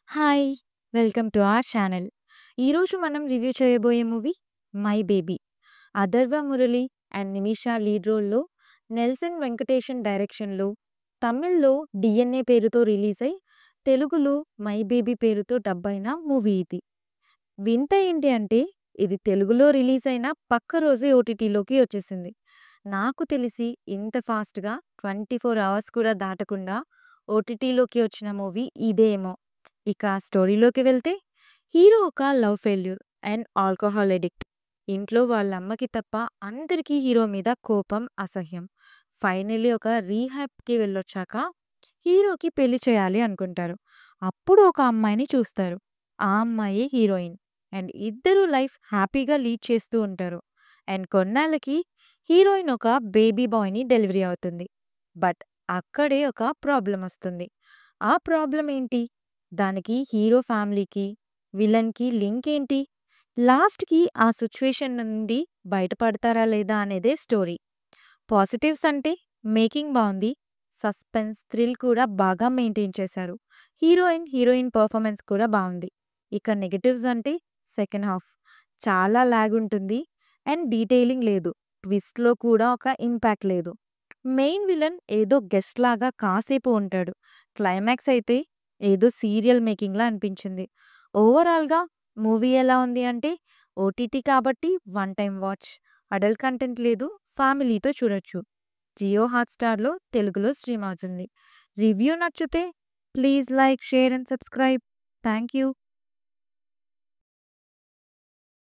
Hi! Welcome to our channel. ఈరోజు మనం review చేయబోయే movie 'my baby'. Atharva Murali and Nimisha lead రోల్‌లో, నెల్సన్ వెంకటేషన్ డైరెక్షన్‌లో, తమిళ్‌లో 'డిఎన్ఏ' పేరుతో రిలీజ్ అయి, తెలుగులో 'మై బేబీ' పేరుతో డబ్ అయిన మూవీ ఇది. వింత ఏంటి అంటే, ఇది తెలుగులో రిలీజ్ అయిన పక్క రోజే ఓటీటీలోకి వచ్చేసింది. నాకు తెలిసి ఇంత ఫాస్ట్‌గా 24 అవర్స్ కూడా దాటకుండా ఓటీటీలోకి వచ్చిన మూవీ ఇదేమో! ఇక స్టోరీలోకి వెళ్తే, హీరో ఒక love failure and alcohol addict. ఇంట్లో వాళ్ళ అమ్మకి తప్ప అందరికీ హీరో మీద కోపం, అసహ్యం. ఫైనల్లీ ఒక రీహాబ్‌కి వెళ్ళొచ్చాక హీరోకి పెళ్లి చేయాలి అనుకుంటారు. అప్పుడు ఒక అమ్మాయిని చూస్తారు. ఆ అమ్మాయే హీరోయిన్. అండ్ ఇద్దరు లైఫ్ హ్యాపీగా లీడ్ చేస్తూ ఉంటారు. అండ్ కొన్నాళ్ళకి హీరోయిన్ ఒక బేబీ బాయ్‌ని డెలివరీ అవుతుంది. బట్ అక్కడే ఒక ప్రాబ్లమ్ వస్తుంది. ఆ ప్రాబ్లమ్ ఏంటి? దానికి హీరో ఫ్యామిలీకి, విలన్‌కి లింక్ ఏంటి? లాస్ట్‌కి ఆ సిట్యుయేషన్ నుండి బయటపడతారా లేదా అనేదే స్టోరీ. పాజిటివ్స్ అంటే మేకింగ్ బావుంది. సస్పెన్స్, థ్రిల్ కూడా బాగా మెయింటైన్ చేశారు. హీరోయిన్ పర్ఫార్మెన్స్ కూడా బావుంది. ఇక నెగెటివ్స్ అంటే సెకండ్ హాఫ్ చాలా లాగ్ ఉంటుంది అండ్ డీటెయిలింగ్ లేదు. ట్విస్ట్‌లో కూడా ఒక ఇంపాక్ట్ లేదు. మెయిన్ విలన్ ఏదో గెస్ట్ లాగా కాసేపు ఉంటాడు. క్లైమాక్స్ అయితే ఏదో సీరియల్ మేకింగ్‌లా అనిపించింది. ఓవరాల్‌గా మూవీ ఎలా ఉంది అంటే, ఓటీటీ కాబట్టి one time watch. Adult content లేదు, ఫ్యామిలీతో చూడొచ్చు. జియో హాట్‌స్టార్‌లో తెలుగులో స్ట్రీమ్ అవుతుంది. రివ్యూ నచ్చితే please like, share and subscribe. Thank you.